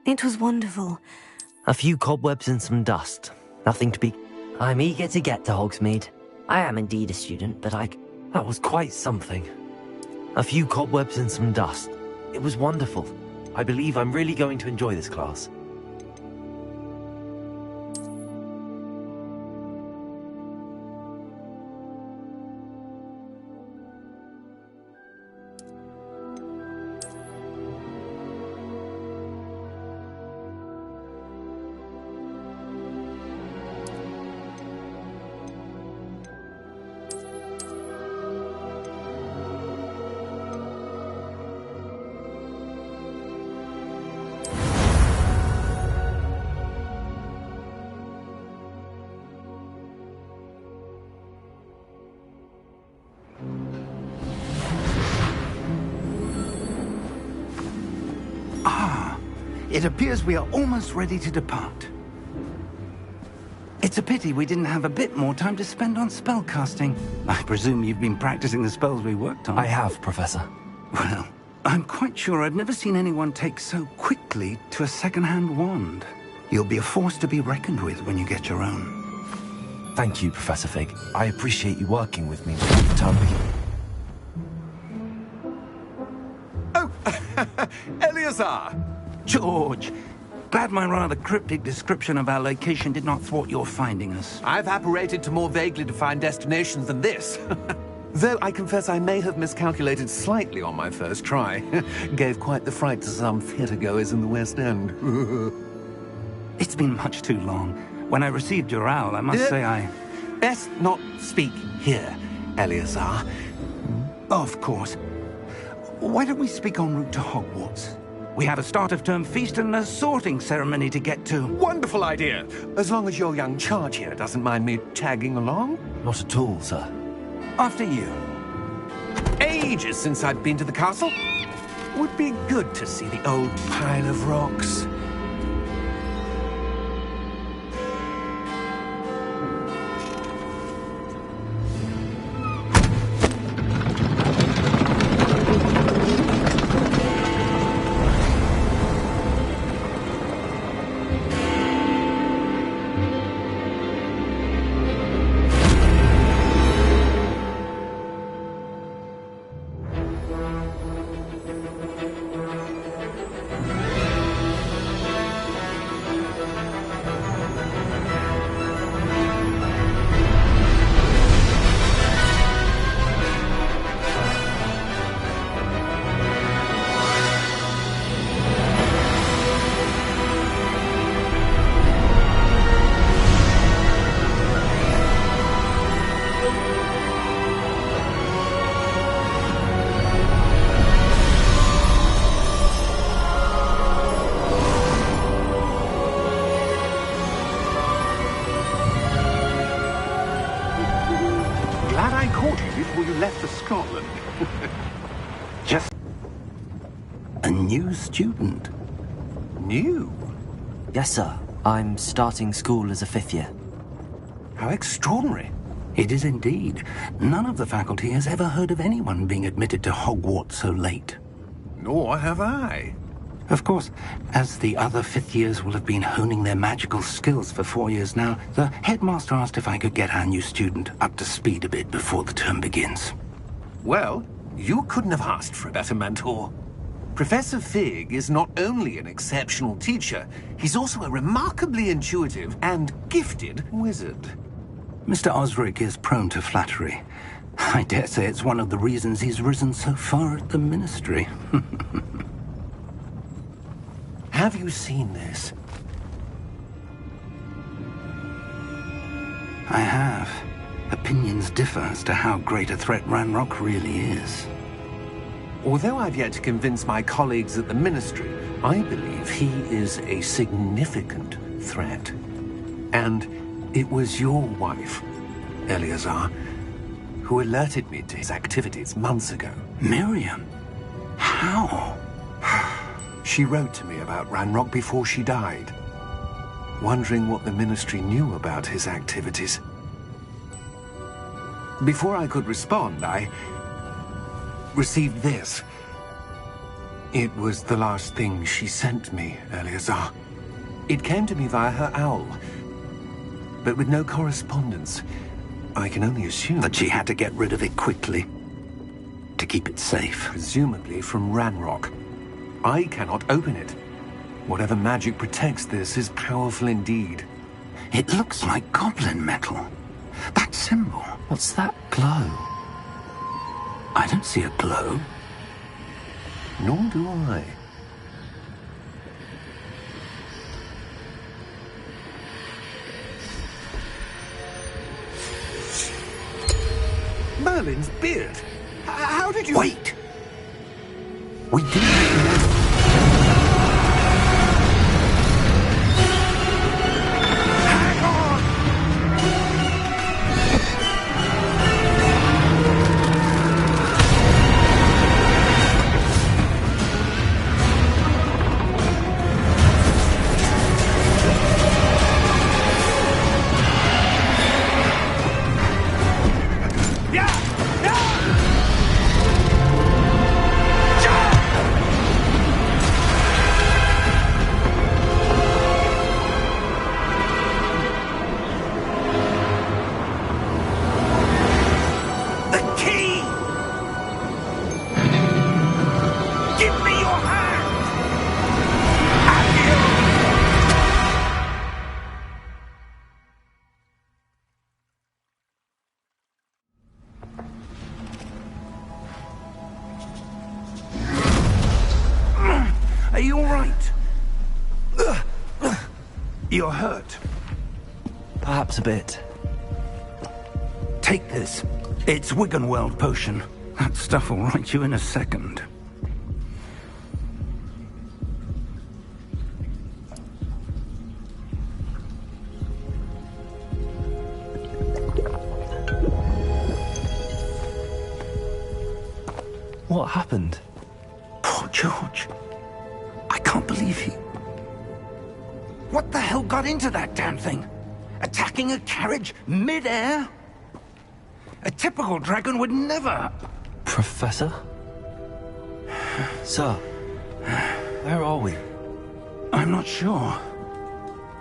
It was wonderful. A few cobwebs and some dust. Nothing to be... I'm eager to get to Hogsmeade. I am indeed a student, but that was quite something. A few cobwebs and some dust. It was wonderful. I believe I'm really going to enjoy this class. It appears we are almost ready to depart. It's a pity we didn't have a bit more time to spend on spellcasting. I presume you've been practicing the spells we worked on. I have, Professor. Well, I'm quite sure I've never seen anyone take so quickly to a second-hand wand. You'll be a force to be reckoned with when you get your own. Thank you, Professor Fig. I appreciate you working with me before the term begins. Oh, Eleazar! George, glad my rather cryptic description of our location did not thwart your finding us. I've apparated to more vaguely defined destinations than this. Though I confess I may have miscalculated slightly on my first try. Gave quite the fright to some theatre-goers in the West End. It's been much too long. When I received your owl, I must say I... Best not speak here, Eleazar. Of course. Why don't we speak en route to Hogwarts? We have a start-of-term feast and a sorting ceremony to get to. Wonderful idea! As long as your young charge here doesn't mind me tagging along. Not at all, sir. After you. Ages since I'd been to the castle. Would be good to see the old pile of rocks. Scotland. Just a new student. New? Yes, sir. I'm starting school as a 5th year. How extraordinary. It is indeed. None of the faculty has ever heard of anyone being admitted to Hogwarts so late. Nor have I. Of course, as the other 5th years will have been honing their magical skills for 4 years now, the headmaster asked if I could get our new student up to speed a bit before the term begins. Well, you couldn't have asked for a better mentor. Professor Fig is not only an exceptional teacher, he's also a remarkably intuitive and gifted wizard. Mr. Osric is prone to flattery. I dare say it's one of the reasons he's risen so far at the Ministry. Have you seen this? I have. Opinions differ as to how great a threat Ranrock really is. Although I've yet to convince my colleagues at the Ministry, I believe he is a significant threat. And it was your wife, Eleazar, who alerted me to his activities months ago. Miriam? How? She wrote to me about Ranrock before she died, wondering what the Ministry knew about his activities. Before I could respond, I received this. It was the last thing she sent me, Eleazar. It came to me via her owl, but with no correspondence. I can only assume That she had to get rid of it quickly, to keep it safe. presumably from Ranrock. I cannot open it. Whatever magic protects this is powerful indeed. It looks like goblin metal. That symbol. What's that glow? I don't see a glow. Nor do I. Merlin's beard! How did you... Wait! We didn't... Are you all right? You're hurt. Perhaps a bit. Take this. It's Wiggenweld potion. That stuff will right you in a second. What happened? Poor George. I can't believe he... What the hell got into that damn thing? Attacking a carriage mid-air? A typical dragon would never... Professor? Sir, where are we? I'm not sure.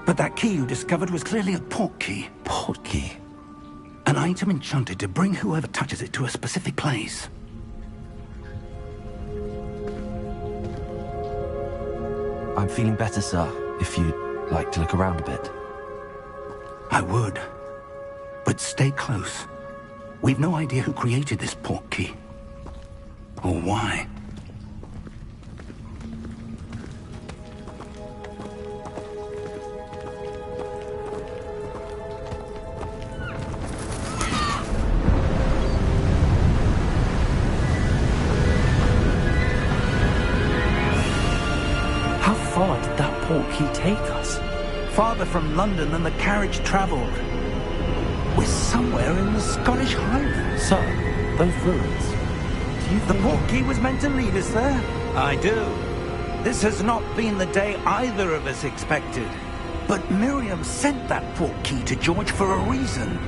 But that key you discovered was clearly a port key. Port key? An item enchanted to bring whoever touches it to a specific place. I'm feeling better, sir, if you'd like to look around a bit. I would. But stay close. We've no idea who created this port key. Or why. How far did that port key take us? Farther from London than the carriage travelled. We're somewhere in the Scottish Highlands. Sir, those ruins. Do you The think... port key was meant to lead us there? I do. This has not been the day either of us expected. But Miriam sent that port key to George for a reason.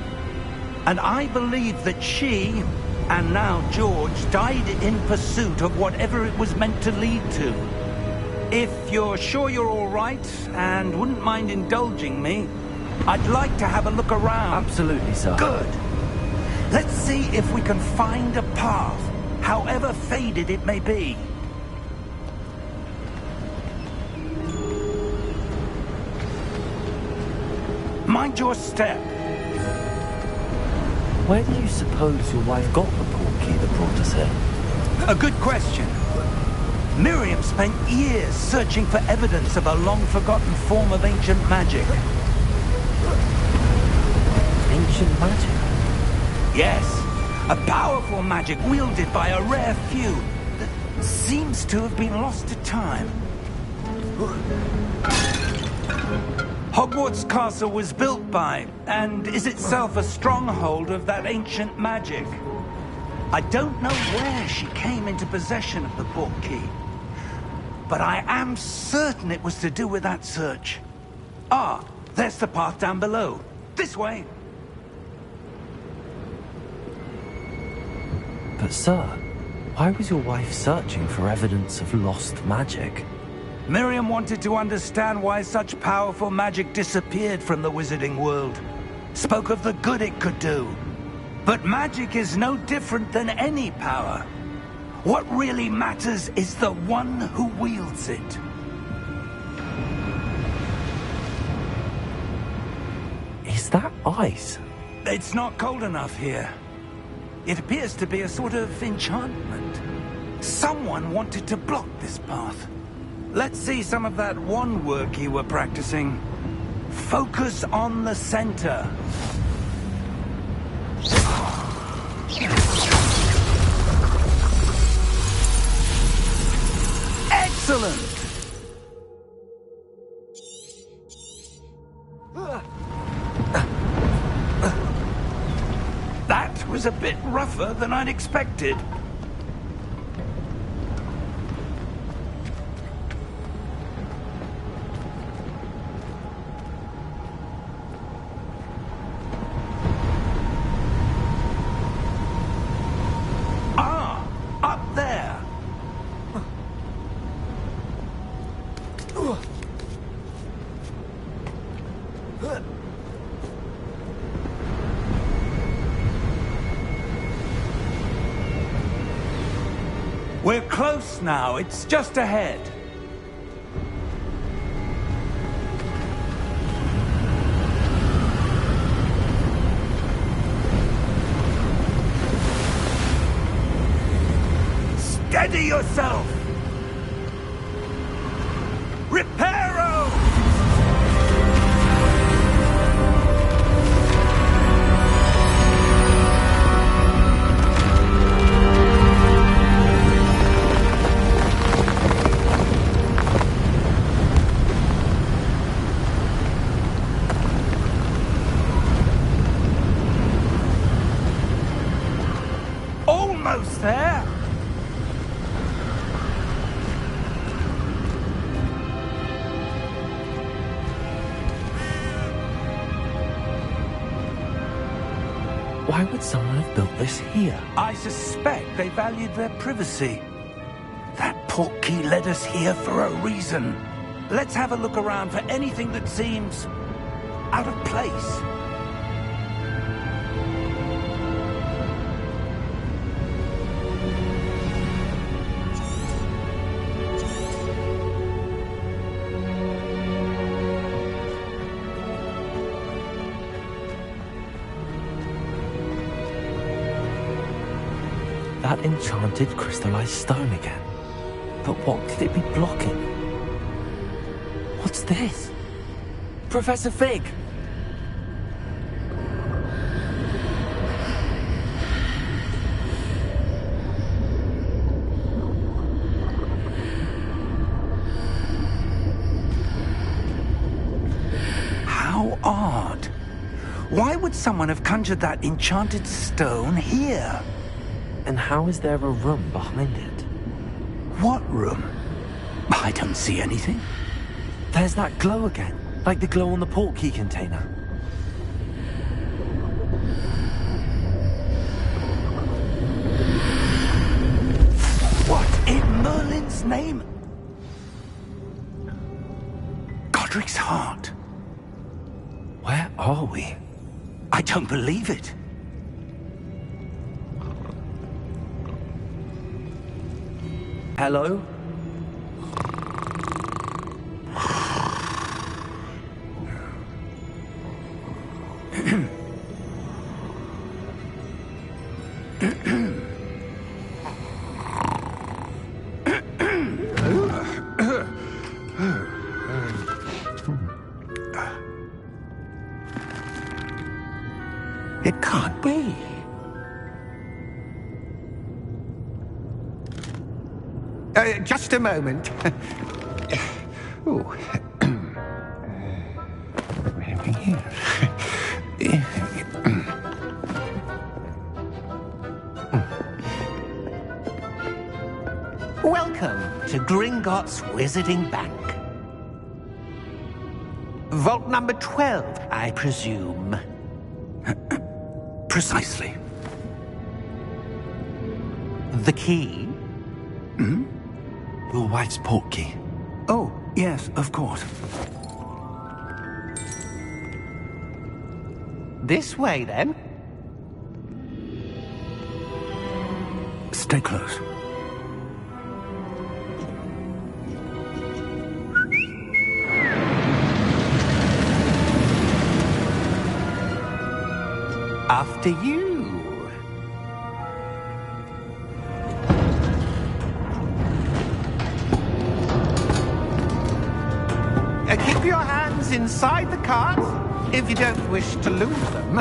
And I believe that she, and now George, died in pursuit of whatever it was meant to lead to. If you're sure you're all right, and wouldn't mind indulging me, I'd like to have a look around. Absolutely, sir. Good. Let's see if we can find a path, however faded it may be. Mind your step. Where do you suppose your wife got the port key that brought us here? A good question. Miriam spent years searching for evidence of a long-forgotten form of ancient magic. Ancient magic? Yes, a powerful magic wielded by a rare few that seems to have been lost to time. Hogwarts Castle was built by, and is itself a stronghold of that ancient magic. I don't know where she came into possession of the port key, but I am certain it was to do with that search. Ah, there's the path down below. This way. But sir, Why was your wife searching for evidence of lost magic? Miriam wanted to understand why such powerful magic disappeared from the wizarding world. Spoke of the good it could do. But magic is no different than any power. What really matters is the one who wields it. Is that ice? It's not cold enough here. It appears to be a sort of enchantment. Someone wanted to block this path. Let's see some of that wand work you were practicing. Focus on the center. Excellent! That was a bit rougher than I'd expected. Up there! We're close now. It's just ahead. Steady yourself! Reparo! Almost there! Why would someone have built this here? I suspect they valued their privacy. That portkey led us here for a reason. Let's have a look around for anything that seems out of place. That enchanted crystallized stone again. But what could it be blocking? What's this? Professor Fig! How odd. Why would someone have conjured that enchanted stone here? And how is there a room behind it? What room? I don't see anything. There's that glow again, like the glow on the portkey container. What in Merlin's name? Godric's heart. Where are we? I don't believe it. Hello? It can't be. Just a moment. Oh. Welcome to Gringotts Wizarding Bank. Vault number 12, I presume. Precisely. The key? Hmm? Your wife's portkey. Oh, yes, of course. This way, then. Stay close. After you. Keep your hands inside the cart if you don't wish to lose them.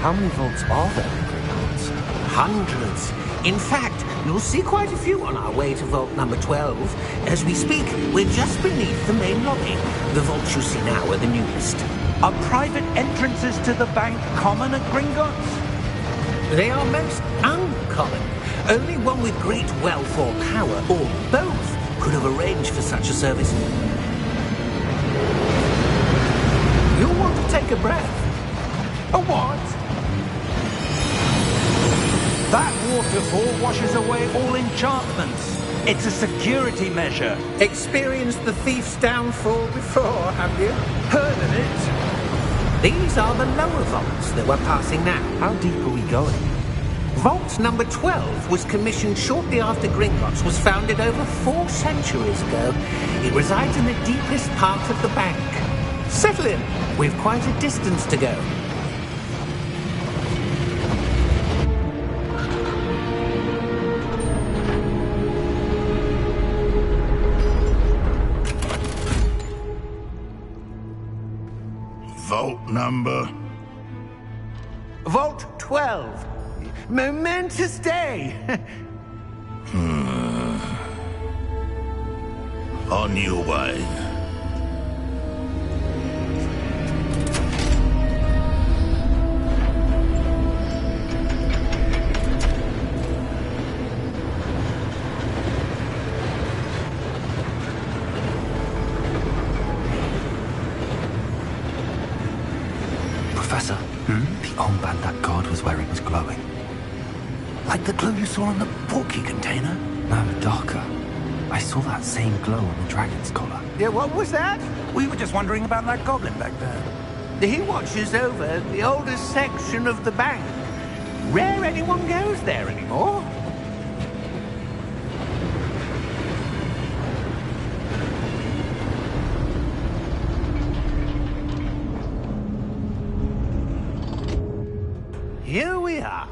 How many vaults are there in Hogwarts? Hundreds. In fact, you'll see quite a few on our way to vault number 12. As we speak, we're just beneath the main lobby. The vaults you see now are the newest. Are private entrances to the bank common at Gringotts? They are most uncommon. Only one with great wealth or power, or both, could have arranged for such a service. You'll want to take a breath. A what? That waterfall washes away all enchantments. It's a security measure. Experienced the thief's downfall before, have you? Heard of it? These are the lower vaults that we're passing now. How deep are we going? Vault number 12 was commissioned shortly after Gringotts was founded over 4 centuries ago. It resides in the deepest part of the bank. Settle in. We've quite a distance to go. Vault number? Vault 12. Momentous day. On your way. Professor, the armband that guard was wearing was glowing. Like the glow you saw on the portkey container? No, darker. I saw that same glow on the dragon's collar. Yeah, what was that? We were just wondering about that goblin back there. He watches over the oldest section of the bank. Rare anyone goes there anymore. Here we are.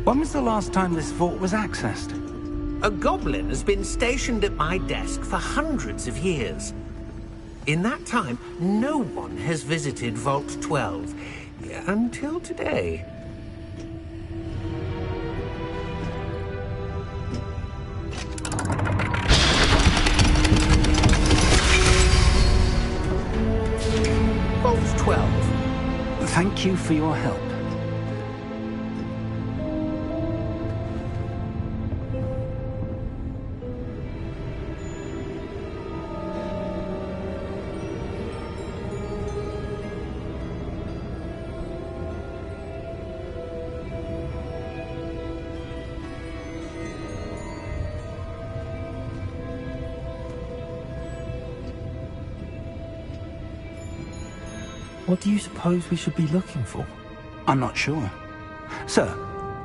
When was the last time this vault was accessed? A goblin has been stationed at my desk for hundreds of years. In that time, no one has visited Vault 12 until today. Vault 12. Thank you for your help. What do you suppose we should be looking for? I'm not sure. Sir,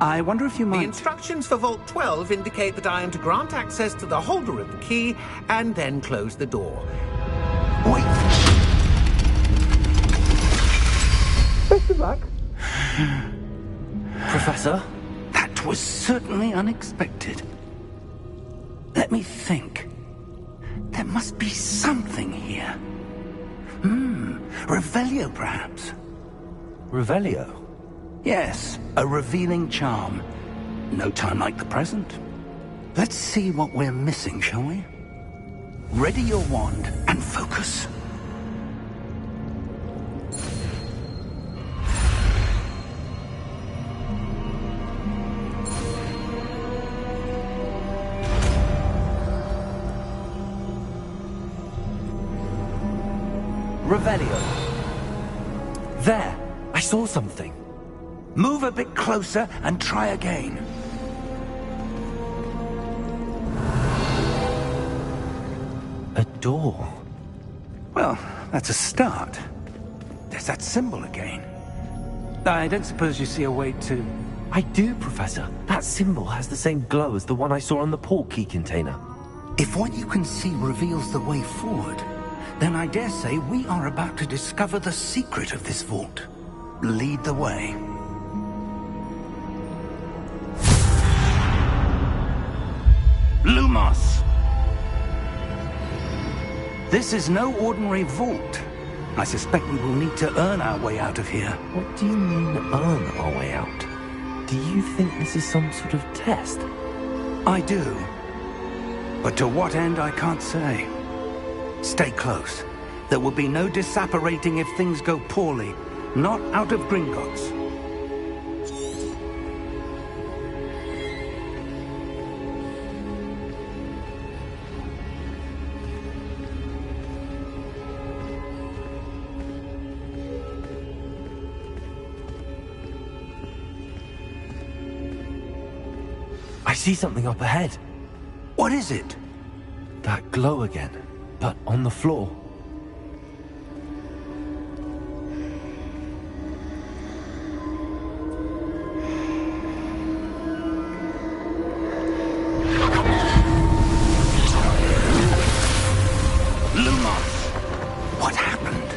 I wonder if you The might... instructions for Vault 12 indicate that I am to grant access to the holder of the key and then close the door. Wait! Best of luck. Professor? That was certainly unexpected. Let me think. There must be something here. Revelio, perhaps? Revelio? Yes, a revealing charm. No time like the present. Let's see what we're missing, shall we? Ready your wand and focus. Revelio. There! I saw something. Move a bit closer and try again. A door. Well, that's a start. There's that symbol again. I don't suppose you see a way to... I do, Professor. That symbol has the same glow as the one I saw on the portkey container. If what you can see reveals the way forward, then I dare say we are about to discover the secret of this vault. Lead the way. Lumos! This is no ordinary vault. I suspect we will need to earn our way out of here. What do you mean, earn our way out? Do you think this is some sort of test? I do. But to what end, I can't say. Stay close. There will be no disapparating if things go poorly. Not out of Gringotts. I see something up ahead. What is it? That glow again, but on the floor. Lumos! What happened?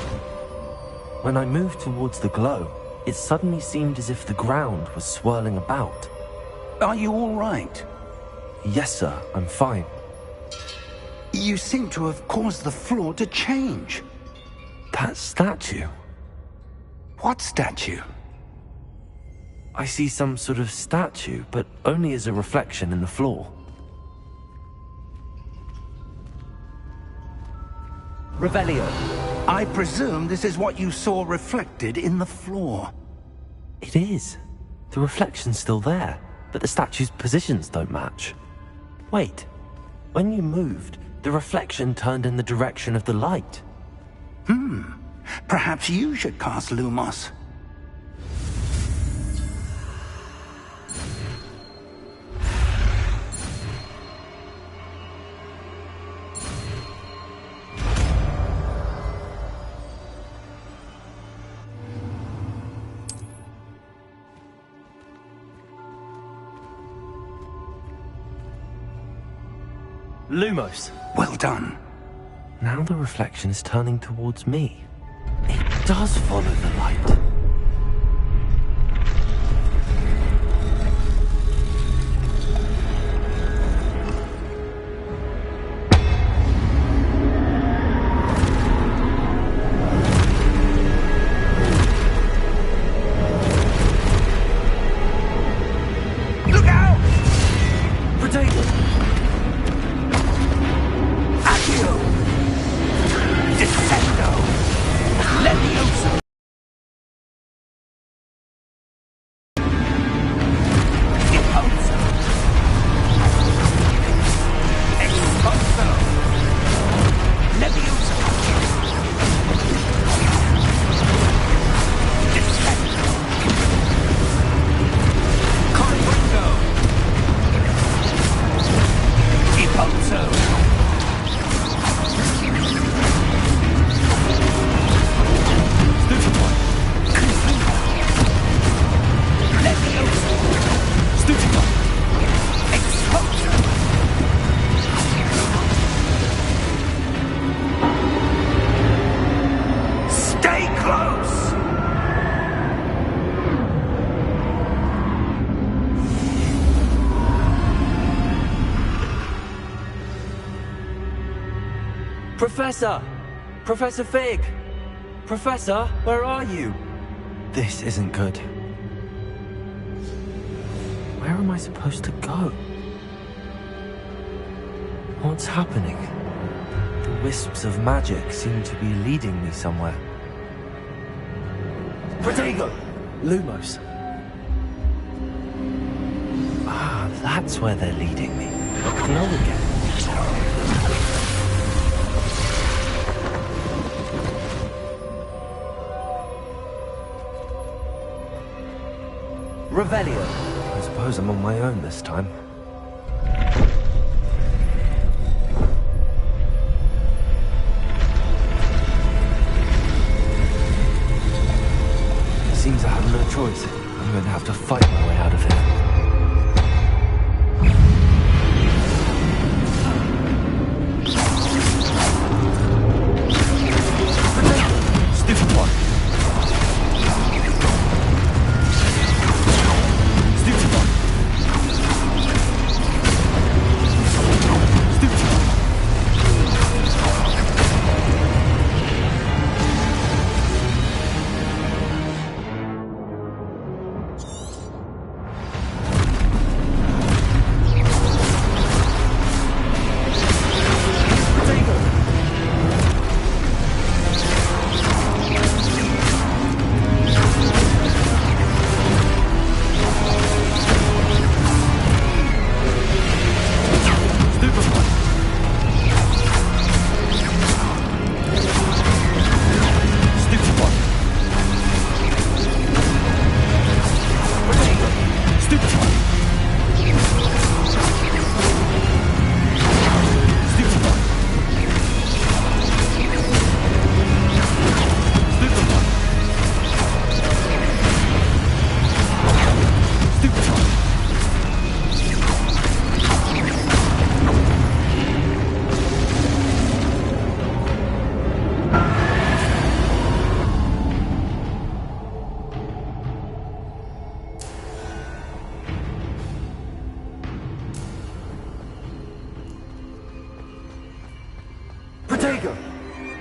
When I moved towards the glow, it suddenly seemed as if the ground was swirling about. Are you all right? Yes, sir, I'm fine. You seem to have caused the floor to change. That statue? What statue? I see some sort of statue, but only as a reflection in the floor. Revelio. I presume this is what you saw reflected in the floor. It is. The reflection's still there, but the statue's positions don't match. Wait. When you moved, the reflection turned in the direction of the light. Perhaps you should cast Lumos. Lumos. Well done. Now the reflection is turning towards me. It does follow the light. Look out! Potato! Accio! Descendo! Levioso! Impulso! Expulso! Levioso! Descendo! Confundo! Impulso! Stay close! Professor! Professor Fig! Professor, where are you? This isn't good. Where am I supposed to go? What's happening? The wisps of magic seem to be leading me somewhere. Protego! Lumos. Ah, that's where they're leading me. Glow again. Revelio. I suppose I'm on my own this time. Seems I have no choice. I'm going to have to fight my way out of here. Stupid one. Stupid one. Stupid one.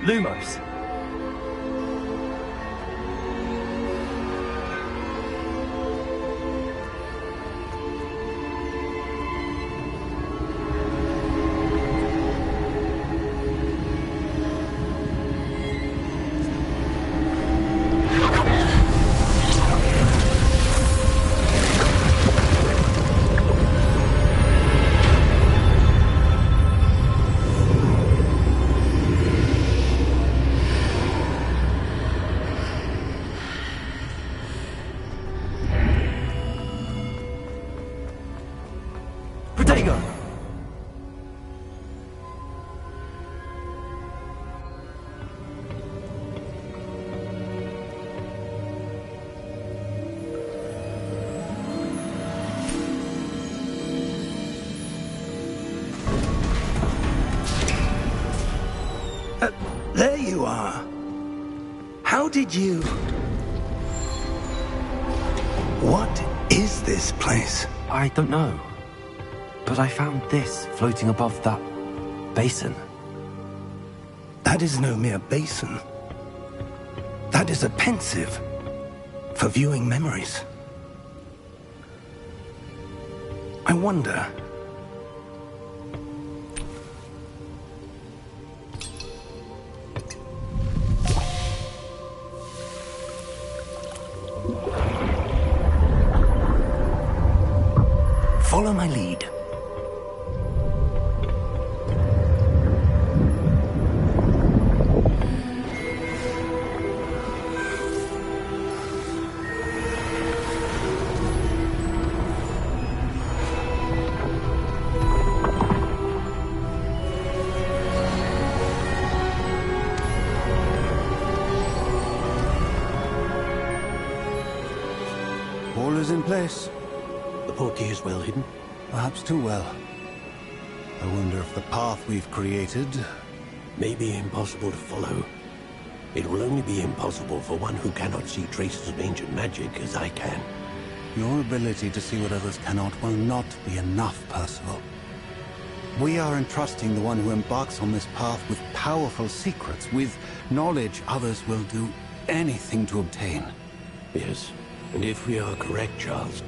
Lumos. There you are. How did you... What is this place? I don't know. But I found this floating above that basin. That is no mere basin. That is a pensive for viewing memories. I wonder... Follow my lead. All is in place. The portkey is well hidden. Perhaps too well. I wonder if the path we've created... May be impossible to follow. It will only be impossible for one who cannot see traces of ancient magic as I can. Your ability to see what others cannot will not be enough, Percival. We are entrusting the one who embarks on this path with powerful secrets, with knowledge others will do anything to obtain. Yes, and if we are correct, Charles,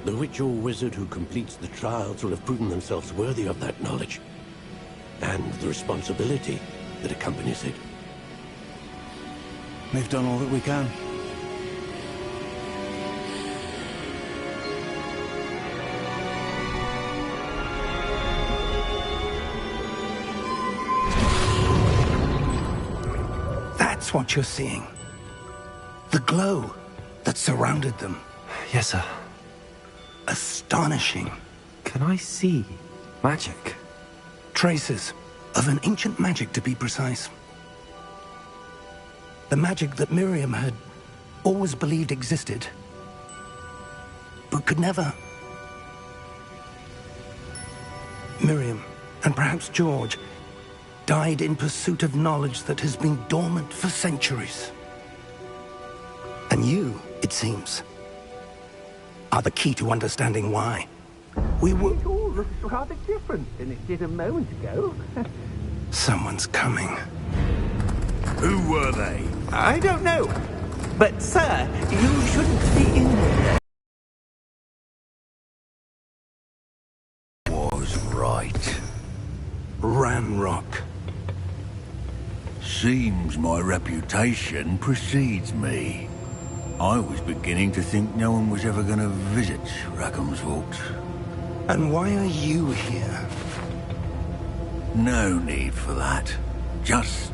the witch or wizard who completes the trials will have proven themselves worthy of that knowledge, and the responsibility that accompanies it. We've done all that we can. That's what you're seeing. The glow that surrounded them. Yes, sir. astonishing. Can I see magic? Traces of an ancient magic, to be precise. The magic that Miriam had always believed existed, but could never. Miriam, and perhaps George, died in pursuit of knowledge that has been dormant for centuries. And you, it seems, are the key to understanding why. We were... It all looks rather different than it did a moment ago. Someone's coming. Who were they? I don't know. But, sir, you shouldn't be in there. Was right. Ranrock. Seems my reputation precedes me. I was beginning to think no one was ever going to visit Rackham's Vault. And why are you here? No need for that. Just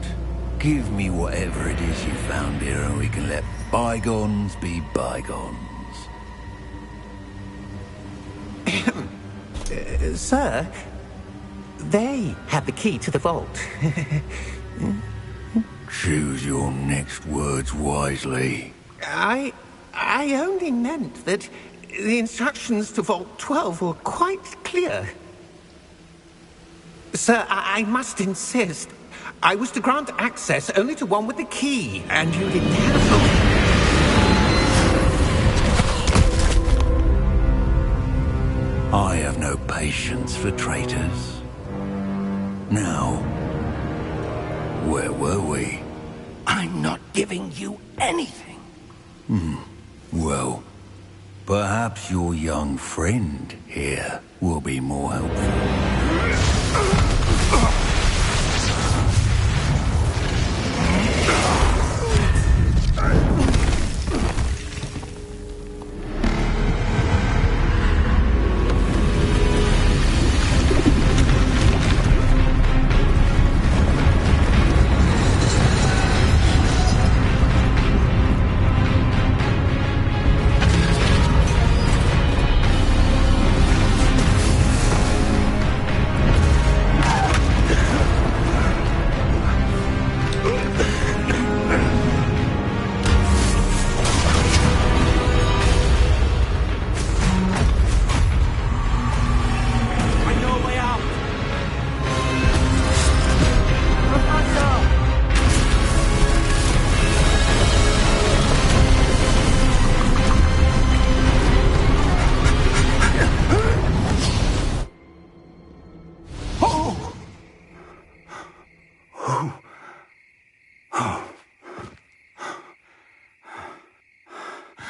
give me whatever it is you found here and we can let bygones be bygones. Sir, they have the key to the vault. Choose your next words wisely. I only meant that the instructions to Vault 12 were quite clear. Sir, I must insist. I was to grant access only to one with the key, and you didn't have... I have no patience for traitors. Now, where were we? I'm not giving you anything. Well, perhaps your young friend here will be more helpful.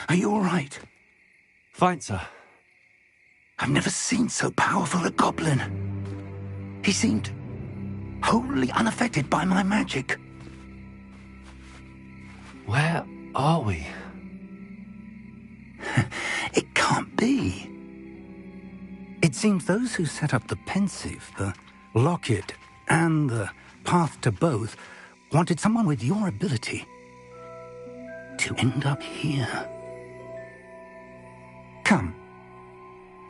Are you all right? Fine, sir. I've never seen so powerful a goblin. He seemed wholly unaffected by my magic. Where are we? It can't be. It seems those who set up the pensive, the locket, and the path to both wanted someone with your ability to end up here. Come.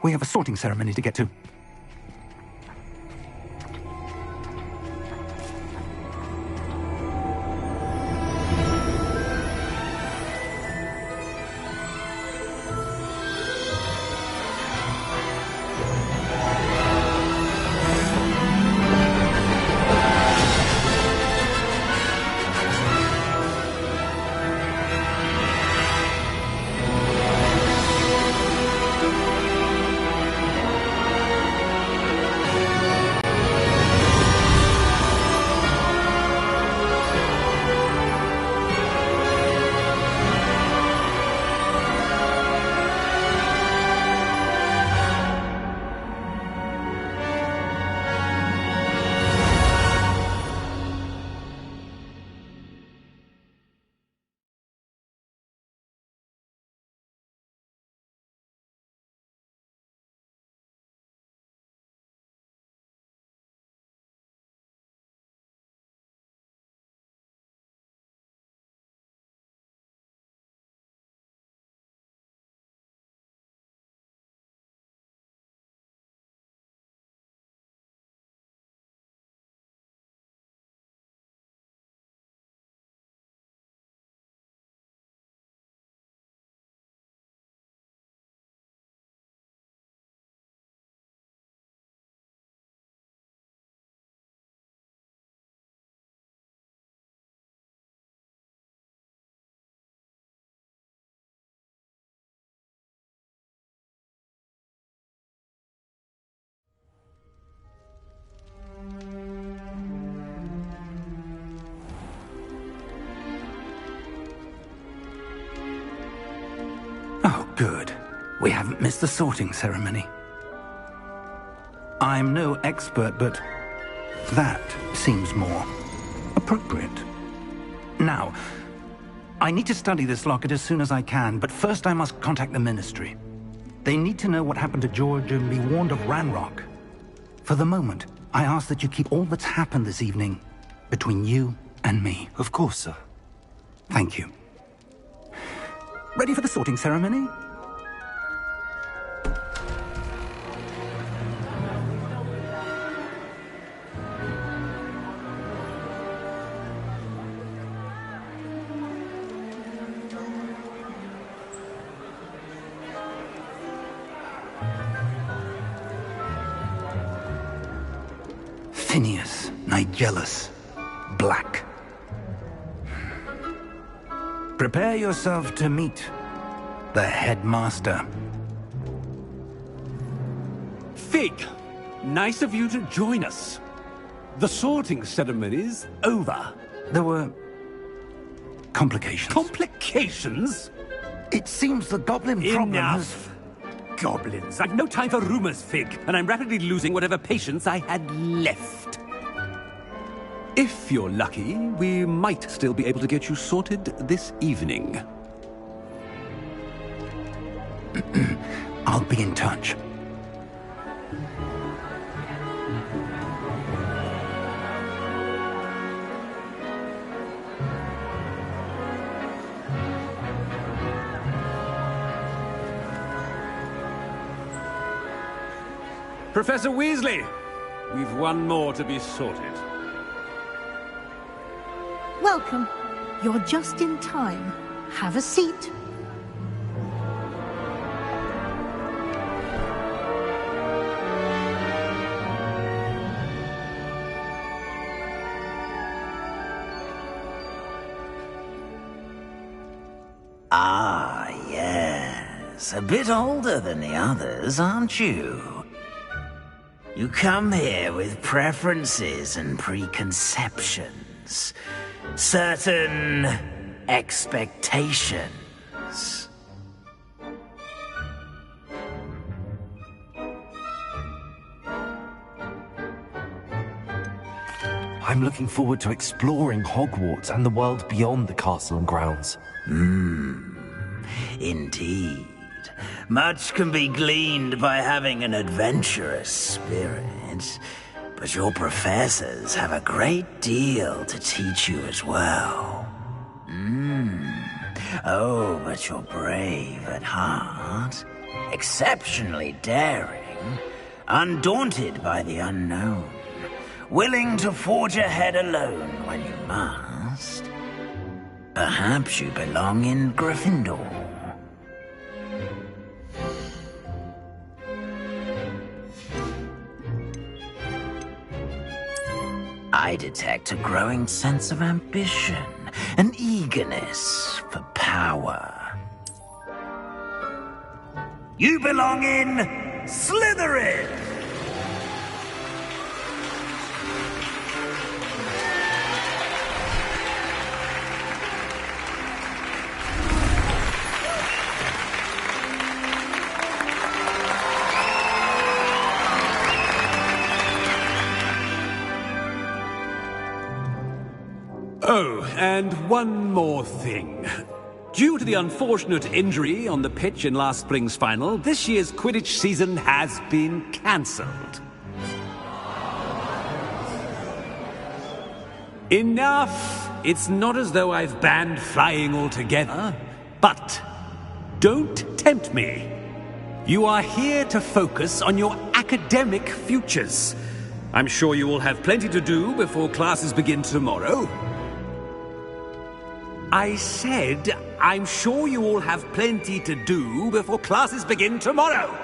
We have a sorting ceremony to get to. Good. We haven't missed the sorting ceremony. I'm no expert, but that seems more appropriate. Now, I need to study this locket as soon as I can, but first I must contact the Ministry. They need to know what happened to George and be warned of Ranrock. For the moment, I ask that you keep all that's happened this evening between you and me. Of course, sir. Thank you. Ready for the sorting ceremony? Phineas, Nigellus, Black. Prepare yourself to meet the headmaster. Fig, nice of you to join us. The sorting ceremony's over. There were complications. Complications? It seems the goblin problem has... Enough! Goblins. I've no time for rumors, Fig, and I'm rapidly losing whatever patience I had left. If you're lucky, we might still be able to get you sorted this evening. I'll be in touch. Professor Weasley, we've one more to be sorted. Welcome. You're just in time. Have a seat. Ah, yes. A bit older than the others, aren't you? You come here with preferences and preconceptions. Certain expectations. I'm looking forward to exploring Hogwarts and the world beyond the castle and grounds. Indeed. Much can be gleaned by having an adventurous spirit, but your professors have a great deal to teach you as well. Oh, but you're brave at heart, exceptionally daring, undaunted by the unknown, willing to forge ahead alone when you must. Perhaps you belong in Gryffindor. I detect a growing sense of ambition, an eagerness for power. You belong in Slytherin! Oh, and one more thing. Due to the unfortunate injury on the pitch in last spring's final, this year's Quidditch season has been cancelled. Enough! It's not as though I've banned flying altogether, but don't tempt me. You are here to focus on your academic futures. I'm sure you will have plenty to do before classes begin tomorrow. I said, I'm sure you all have plenty to do before classes begin tomorrow.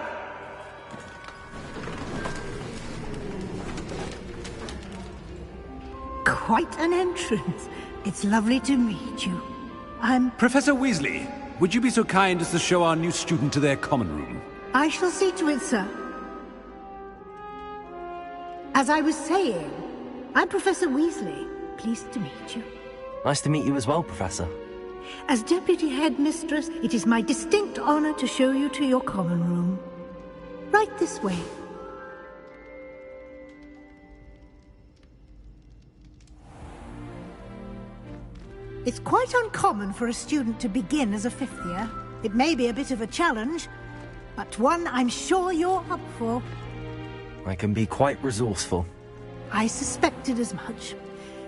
Quite an entrance. It's lovely to meet you. Professor Weasley, would you be so kind as to show our new student to their common room? I shall see to it, sir. As I was saying, I'm Professor Weasley. Pleased to meet you. Nice to meet you as well, Professor. As Deputy Headmistress, it is my distinct honor to show you to your common room. Right this way. It's quite uncommon for a student to begin as a fifth year. It may be a bit of a challenge, but one I'm sure you're up for. I can be quite resourceful. I suspected as much.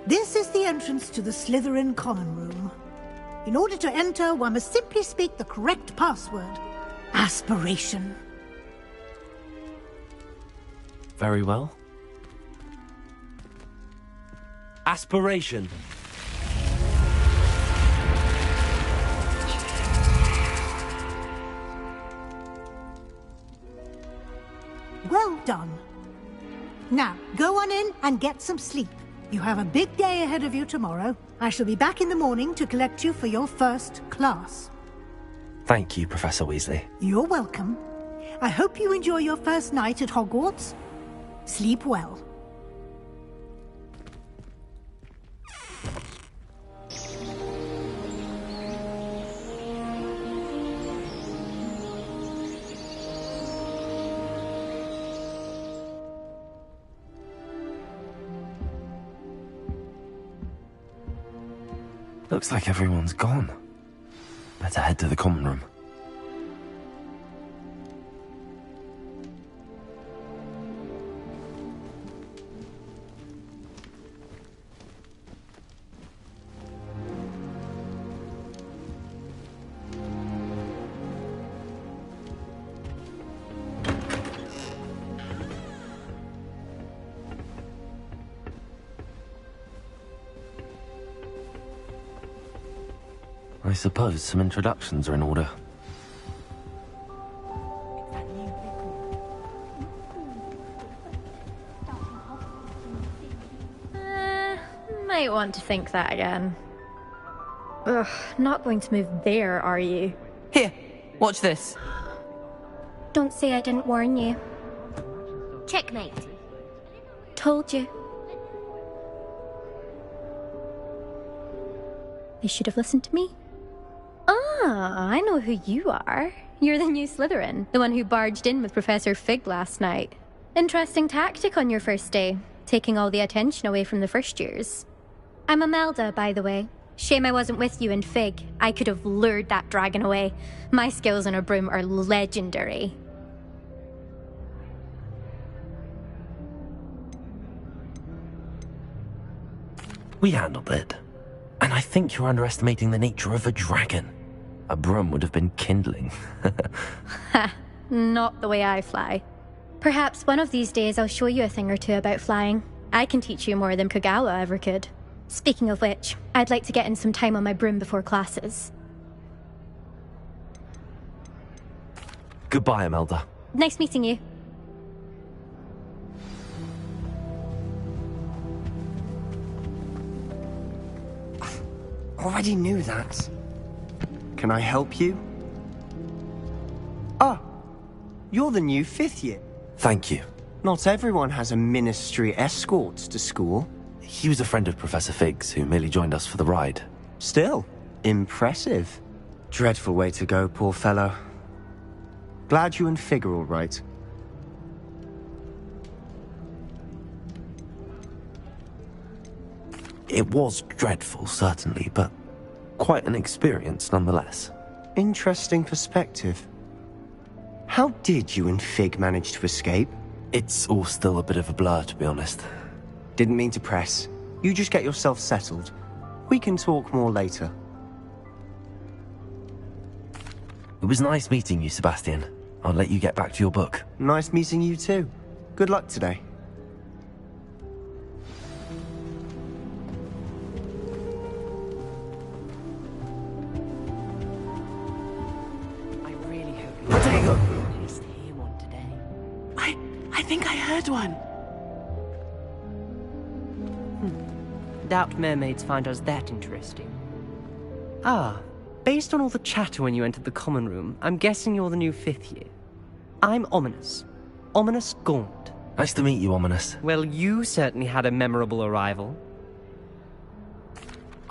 This is the entrance to the Slytherin common room. In order to enter, one must simply speak the correct password. Aspiration. Very well. Aspiration. Well done. Now, go on in and get some sleep. You have a big day ahead of you tomorrow. I shall be back in the morning to collect you for your first class. Thank you, Professor Weasley. You're welcome. I hope you enjoy your first night at Hogwarts. Sleep well. Looks like everyone's gone. Better head to the common room. I suppose some introductions are in order. Might want to think that again. Ugh, not going to move there, are you? Here, watch this. Don't say I didn't warn you. Checkmate. Told you. They should have listened to me. Ah, I know who you are. You're the new Slytherin, the one who barged in with Professor Fig last night. Interesting tactic on your first day, taking all the attention away from the first years. I'm Imelda, by the way. Shame I wasn't with you in Fig. I could have lured that dragon away. My skills on a broom are legendary. We handled it. And I think you're underestimating the nature of a dragon. A broom would have been kindling. Ha, not the way I fly. Perhaps one of these days I'll show you a thing or two about flying. I can teach you more than Kogawa ever could. Speaking of which, I'd like to get in some time on my broom before classes. Goodbye, Imelda. Nice meeting you. Already knew that. Can I help you? Ah, you're the new fifth year. Thank you. Not everyone has a ministry escort to school. He was a friend of Professor Fig's who merely joined us for the ride. Still, impressive. Dreadful way to go, poor fellow. Glad you and Fig are all right. It was dreadful, certainly, but quite an experience nonetheless. Interesting perspective. How did you and Fig manage to escape? It's all still a bit of a blur, to be honest. Didn't mean to press. You just get yourself settled. We can talk more later. It was nice meeting you, Sebastian. I'll let you get back to your book. Nice meeting you too. Good luck today. I think I heard one. Doubt mermaids find us that interesting. Ah, based on all the chatter when you entered the common room, I'm guessing you're the new fifth year. I'm Ominous. Ominous Gaunt. Nice to meet you, Ominous. Well, you certainly had a memorable arrival.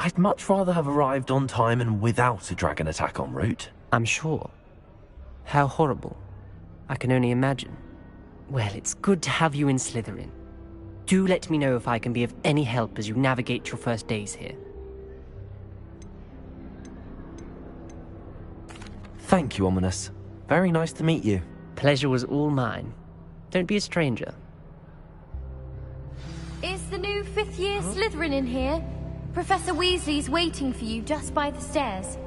I'd much rather have arrived on time and without a dragon attack en route. I'm sure. How horrible. I can only imagine. Well, it's good to have you in Slytherin. Do let me know if I can be of any help as you navigate your first days here. Thank you, Ominous. Very nice to meet you. Pleasure was all mine. Don't be a stranger. Is the new fifth-year Slytherin in here? Professor Weasley's waiting for you just by the stairs.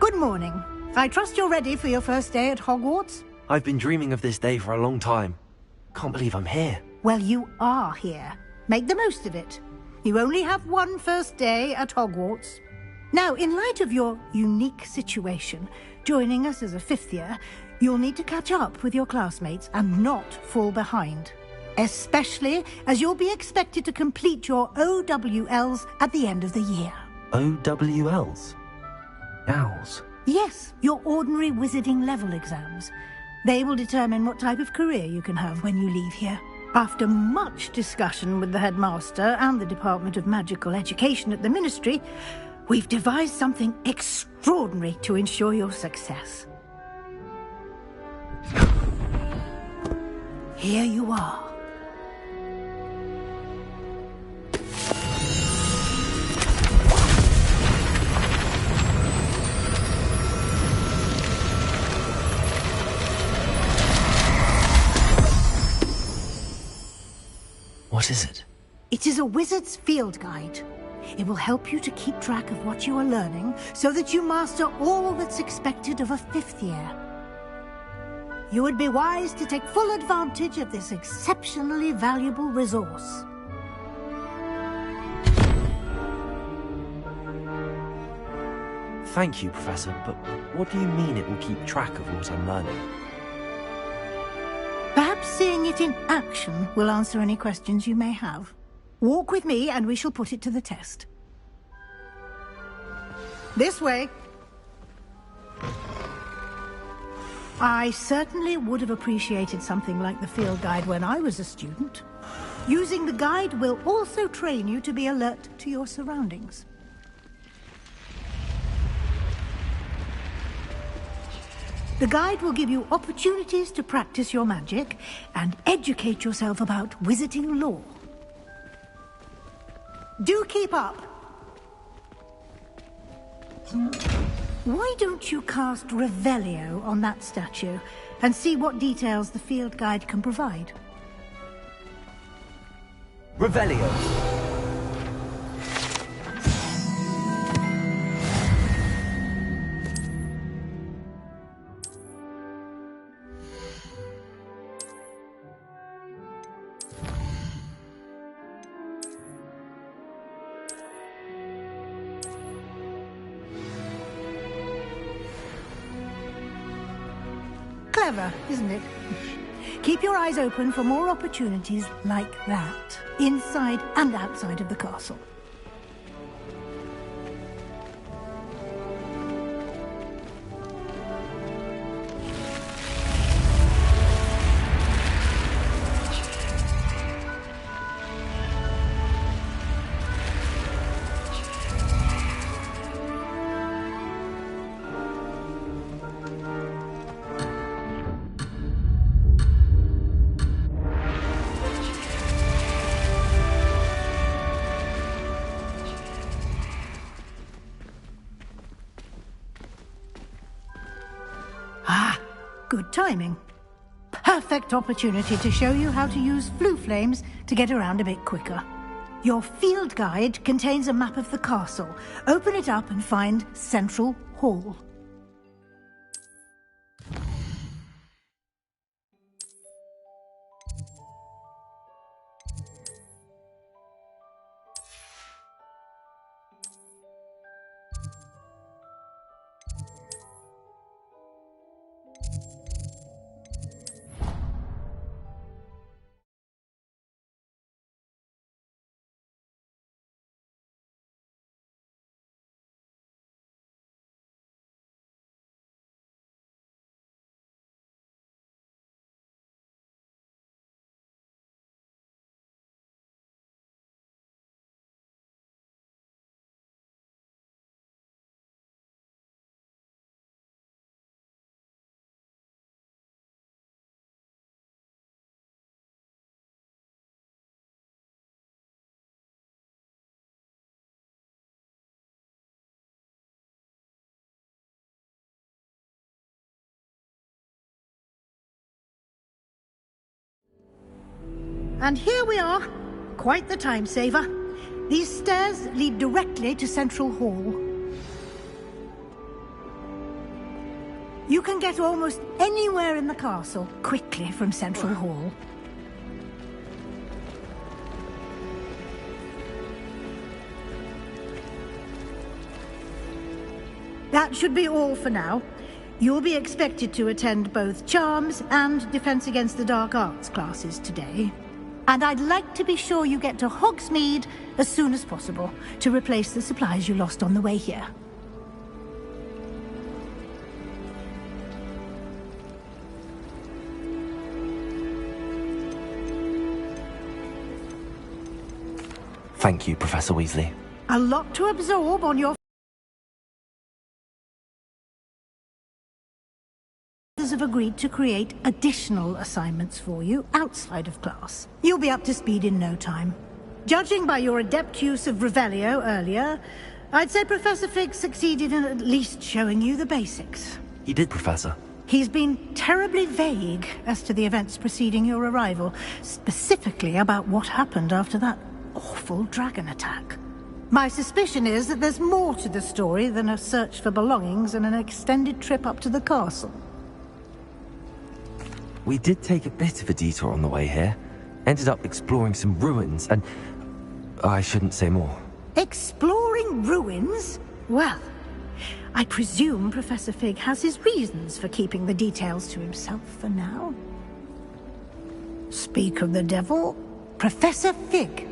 Good morning. I trust you're ready for your first day at Hogwarts? I've been dreaming of this day for a long time. Can't believe I'm here. Well, you are here. Make the most of it. You only have one first day at Hogwarts. Now, in light of your unique situation, joining us as a fifth year, you'll need to catch up with your classmates and not fall behind. Especially as you'll be expected to complete your OWLs at the end of the year. OWLs? Owls? Yes, your ordinary wizarding level exams. They will determine what type of career you can have when you leave here. After much discussion with the headmaster and the Department of Magical Education at the Ministry, we've devised something extraordinary to ensure your success. Here you are. What is it? It is a wizard's field guide. It will help you to keep track of what you are learning so that you master all that's expected of a fifth year. You would be wise to take full advantage of this exceptionally valuable resource. Thank you, Professor, but what do you mean it will keep track of what I'm learning? Perhaps seeing it in action will answer any questions you may have. Walk with me and we shall put it to the test. This way. I certainly would have appreciated something like the field guide when I was a student. Using the guide will also train you to be alert to your surroundings. The guide will give you opportunities to practice your magic and educate yourself about wizarding lore. Do keep up. Why don't you cast Revelio on that statue and see what details the field guide can provide? Revelio. Clever, isn't it? Keep your eyes open for more opportunities like that, inside and outside of the castle. Good timing. Perfect opportunity to show you how to use flue flames to get around a bit quicker. Your field guide contains a map of the castle. Open it up and find Central Hall. And here we are. Quite the time saver. These stairs lead directly to Central Hall. You can get almost anywhere in the castle quickly from Central Hall. That should be all for now. You'll be expected to attend both Charms and Defense Against the Dark Arts classes today. And I'd like to be sure you get to Hogsmeade as soon as possible to replace the supplies you lost on the way here. Thank you, Professor Weasley. A lot to absorb on your... have agreed to create additional assignments for you outside of class. You'll be up to speed in no time. Judging by your adept use of Revelio earlier, I'd say Professor Fig succeeded in at least showing you the basics. He did, Professor. He's been terribly vague as to the events preceding your arrival, specifically about what happened after that awful dragon attack. My suspicion is that there's more to the story than a search for belongings and an extended trip up to the castle. We did take a bit of a detour on the way here. Ended up exploring some ruins and... I shouldn't say more. Exploring ruins? Well, I presume Professor Fig has his reasons for keeping the details to himself for now. Speak of the devil, Professor Fig.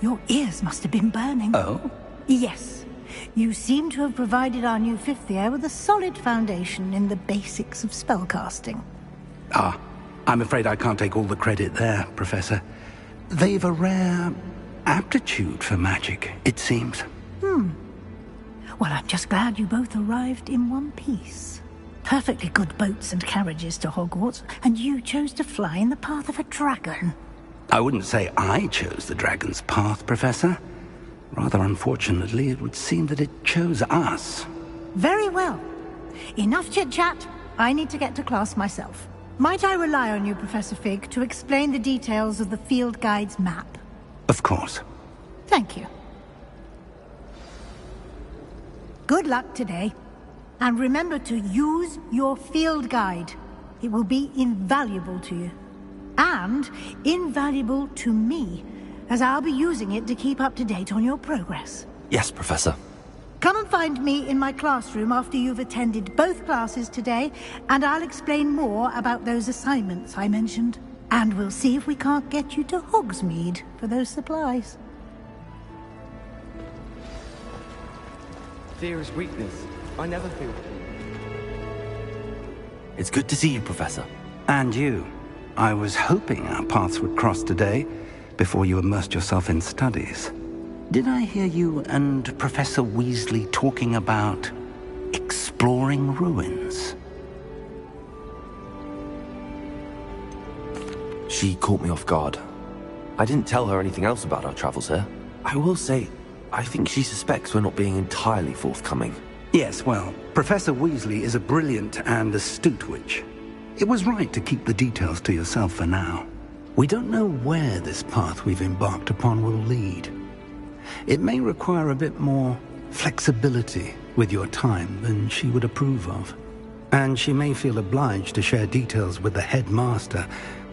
Your ears must have been burning. Oh? Yes. You seem to have provided our new fifth year with a solid foundation in the basics of spellcasting. Ah, I'm afraid I can't take all the credit there, Professor. They've a rare aptitude for magic, it seems. Well, I'm just glad you both arrived in one piece. Perfectly good boats and carriages to Hogwarts, and you chose to fly in the path of a dragon. I wouldn't say I chose the dragon's path, Professor. Rather unfortunately, it would seem that it chose us. Very well. Enough chit-chat. I need to get to class myself. Might I rely on you, Professor Fig, to explain the details of the field guide's map? Of course. Thank you. Good luck today. And remember to use your field guide. It will be invaluable to you. And invaluable to me, as I'll be using it to keep up to date on your progress. Yes, Professor. Come and find me in my classroom after you've attended both classes today, and I'll explain more about those assignments I mentioned. And we'll see if we can't get you to Hogsmeade for those supplies. Fear is weakness. I never feel. It's good to see you, Professor. And you. I was hoping our paths would cross today, before you immersed yourself in studies. Did I hear you and Professor Weasley talking about exploring ruins? She caught me off guard. I didn't tell her anything else about our travels here. I will say, I think she suspects we're not being entirely forthcoming. Yes, well, Professor Weasley is a brilliant and astute witch. It was right to keep the details to yourself for now. We don't know where this path we've embarked upon will lead. It may require a bit more flexibility with your time than she would approve of. And she may feel obliged to share details with the headmaster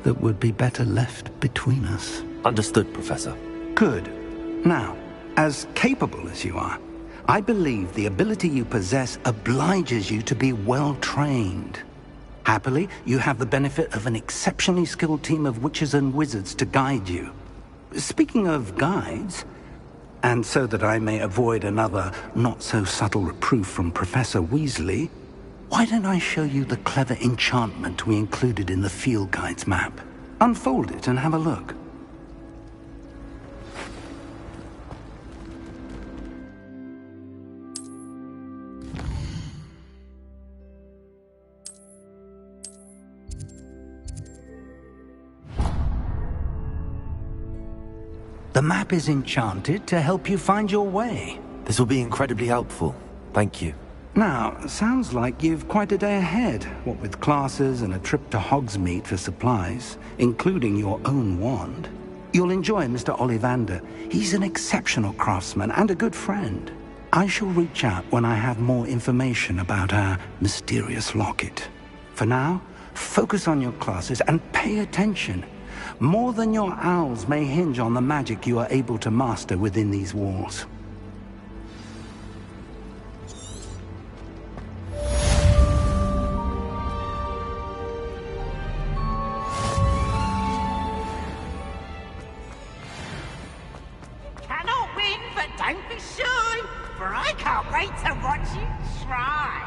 that would be better left between us. Understood, Professor. Good. Now, as capable as you are, I believe the ability you possess obliges you to be well trained. Happily, you have the benefit of an exceptionally skilled team of witches and wizards to guide you. Speaking of guides, and so that I may avoid another not-so-subtle reproof from Professor Weasley, why don't I show you the clever enchantment we included in the field guide's map? Unfold it and have a look. The map is enchanted to help you find your way. This will be incredibly helpful. Thank you. Now, sounds like you've quite a day ahead, what with classes and a trip to Hogsmeade for supplies, including your own wand. You'll enjoy Mr. Ollivander. He's an exceptional craftsman and a good friend. I shall reach out when I have more information about our mysterious locket. For now, focus on your classes and pay attention. More than your owls may hinge on the magic you are able to master within these walls. Cannot win, but don't be shy, for I can't wait to watch you try.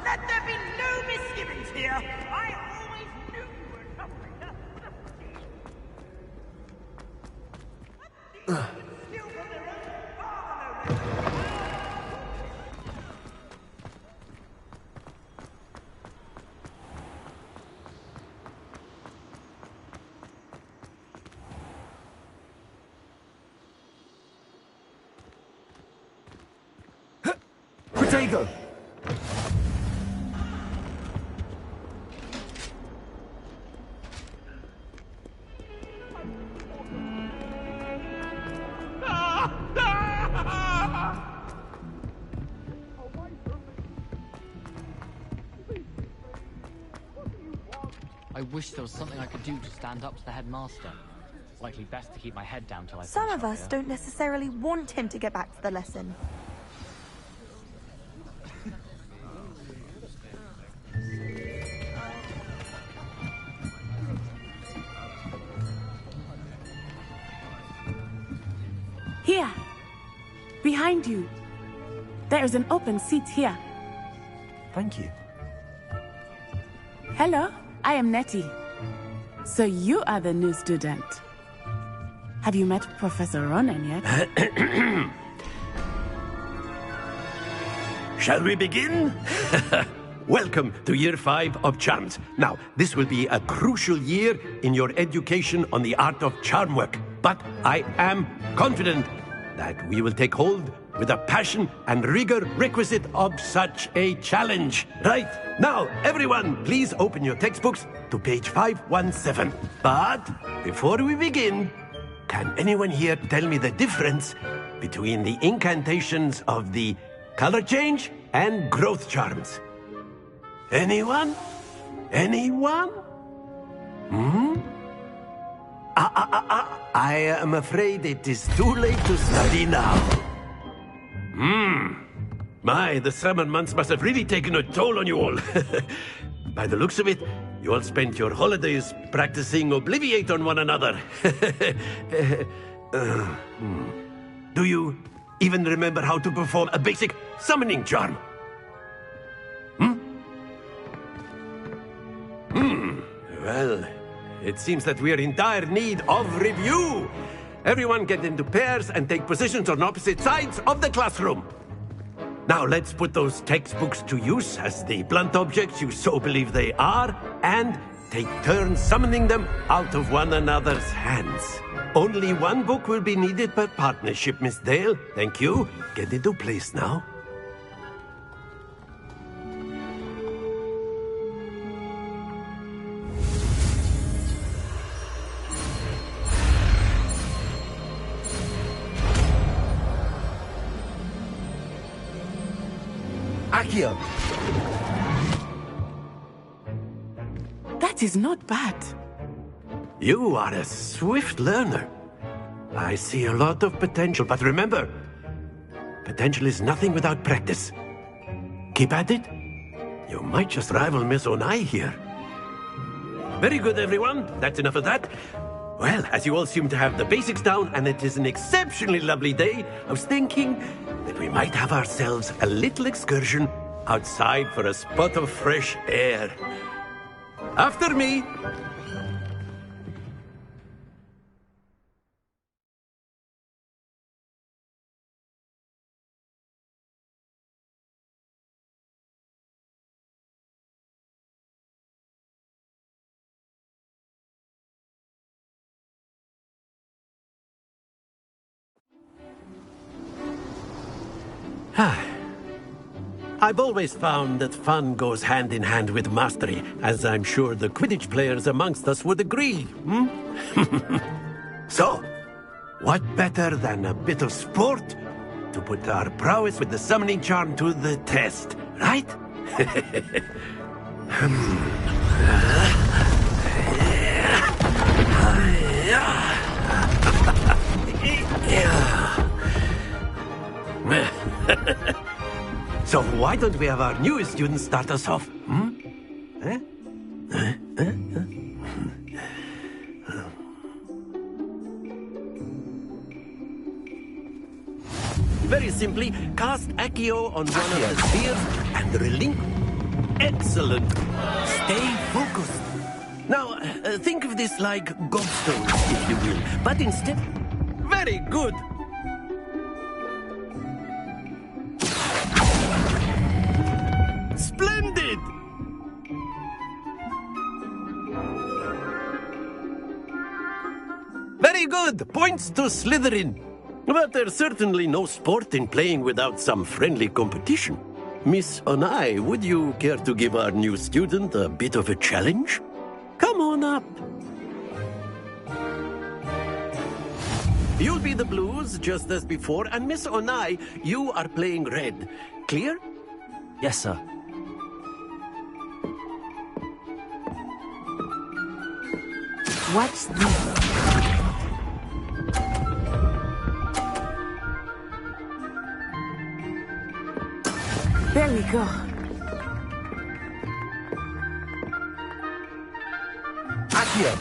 Let there be no misgivings here. I always knew you were coming. Protego! I wish there was something I could do to stand up to the headmaster. It's likely best to keep my head down till I Some finish of up us here. don't necessarily want him to get back to the lesson. Here! Behind you! There is an open seat here. Thank you. Hello, I am Nettie. So you are the new student. Have you met Professor Ronan yet? Shall we begin? Welcome to Year 5 of Charms. Now, this will be a crucial year in your education on the art of charm work. But I am confident that we will take hold with the passion and rigor requisite of such a challenge. Right, now, everyone, please open your textbooks to page 517. But before we begin, can anyone here tell me the difference between the incantations of the color change and growth charms? Anyone? Anyone? I am afraid it is too late to study now. My, the summer months must have really taken a toll on you all. By the looks of it, you all spent your holidays practicing Obliviate on one another. Do you even remember how to perform a basic summoning charm? Well, it seems that we are in dire need of review. Everyone get into pairs and take positions on opposite sides of the classroom. Now let's put those textbooks to use as the blunt objects you so believe they are, and take turns summoning them out of one another's hands. Only one book will be needed per partnership, Miss Dale. Thank you. Get into place now. Accio! That is not bad. You are a swift learner. I see a lot of potential, but remember, potential is nothing without practice. Keep at it. You might just rival Miss Onai here. Very good, everyone. That's enough of that. Well, as you all seem to have the basics down, and it is an exceptionally lovely day, I was thinking that we might have ourselves a little excursion outside for a spot of fresh air. After me! I've always found that fun goes hand in hand with mastery, as I'm sure the Quidditch players amongst us would agree, So, what better than a bit of sport to put our prowess with the summoning charm to the test, right? So why don't we have our newest student start us off? Very simply, cast Accio on one of the spheres and relinquish. Excellent. Stay focused. Now, think of this like gobstones, if you will, but instead... Very good. Splendid! Very good. Points to Slytherin. But there's certainly no sport in playing without some friendly competition. Miss Onai, would you care to give our new student a bit of a challenge? Come on up. You'll be the blues, just as before, and Miss Onai, you are playing red. Clear? Yes, sir. Watch this. There we go. Accio!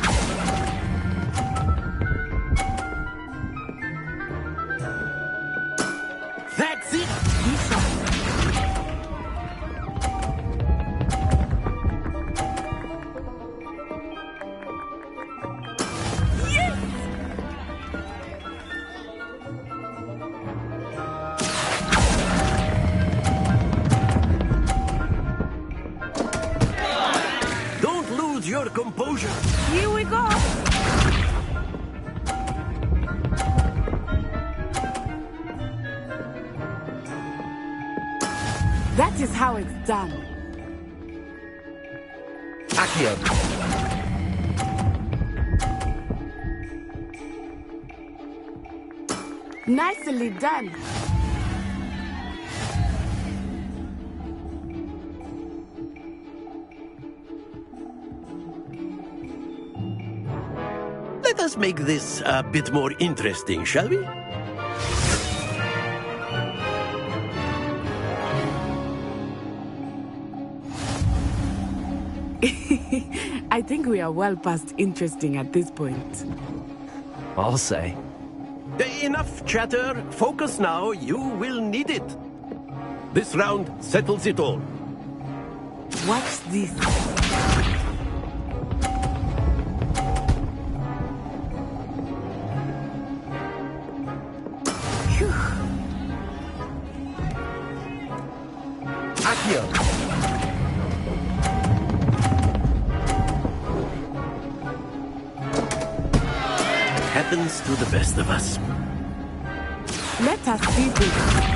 That's it! Your composure. Here we go. That is how it's done. Accio. Nicely done. Let us make this a bit more interesting, shall we? I think we are well past interesting at this point. I'll say. Enough chatter. Focus now. You will need it. This round settles it all. Watch this. happens to the best of us. Let us be big.